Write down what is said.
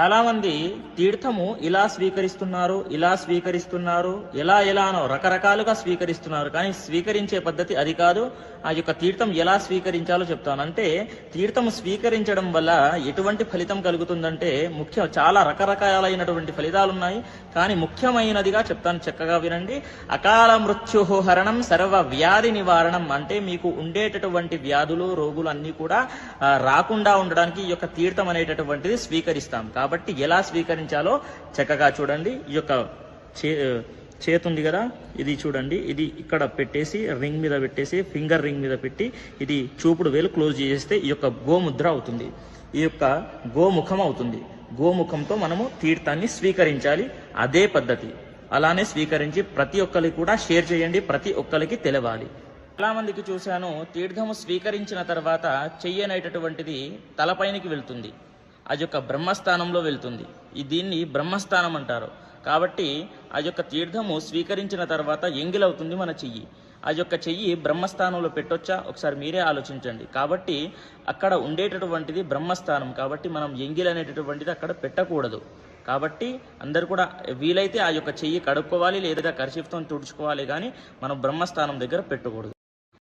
చాలా మంది తీర్థము ఇలా స్వీకరిస్తున్నారు, ఇలా స్వీకరిస్తున్నారు, ఎలానో రకరకాలుగా స్వీకరిస్తున్నారు. కానీ స్వీకరించే పద్ధతి అది కాదు. ఆ యొక్క తీర్థం ఎలా స్వీకరించాలో చెప్తాను. అంటే తీర్థం స్వీకరించడం వల్ల ఎటువంటి ఫలితం కలుగుతుందంటే చాలా రకరకాలైనటువంటి ఫలితాలు ఉన్నాయి. కానీ ముఖ్యమైనదిగా చెప్తాను, చక్కగా వినండి. అకాల మృత్యుహరణం సర్వ వ్యాధి నివారణం. అంటే మీకు ఉండేటటువంటి వ్యాధులు, రోగులు అన్నీ కూడా రాకుండా ఉండడానికి ఈ యొక్క తీర్థం అనేటటువంటిది స్వీకరిస్తాం. కాబట్టి ఎలా స్వీకరించాలో చక్కగా చూడండి. ఈ యొక్క చేతి ఉంది కదా, ఇది చూడండి. ఇది ఇక్కడ పెట్టేసి రింగ్ మీద పెట్టేసి ఫింగర్ రింగ్ మీద పెట్టి ఇది చూపుడు వేలు క్లోజ్ చేస్తే ఈ యొక్క గోముద్ర అవుతుంది. ఈ యొక్క గోముఖం అవుతుంది. గోముఖంతో మనము తీర్థాన్ని స్వీకరించాలి. అదే పద్ధతి. అలానే స్వీకరించి ప్రతి ఒక్కరికి కూడా షేర్ చేయండి, ప్రతి ఒక్కరికి తెలవాలి. చాలా మందికి చూశాను, తీర్థము స్వీకరించిన తర్వాత చెయ్యి అనేటటువంటిది తలపైనకి వెళ్తుంది. అది యొక్క బ్రహ్మస్థానంలో వెళ్తుంది. దీన్ని బ్రహ్మస్థానం అంటారు. కాబట్టి ఆ యొక్క తీర్థము స్వీకరించిన తర్వాత ఎంగిలవుతుంది మన చెయ్యి. ఆ యొక్క చెయ్యి బ్రహ్మస్థానంలో పెట్టొచ్చా ఒకసారి మీరే ఆలోచించండి. కాబట్టి అక్కడ ఉండేటటువంటిది బ్రహ్మస్థానం. కాబట్టి మనం ఎంగిల్ అనేటటువంటిది అక్కడ పెట్టకూడదు. కాబట్టి అందరు కూడా వీలైతే ఆ యొక్క చెయ్యి కడుక్కోవాలి, లేదా కర్చీఫ్తో తుడుచుకోవాలి. కానీ మనం బ్రహ్మస్థానం దగ్గర పెట్టకూడదు.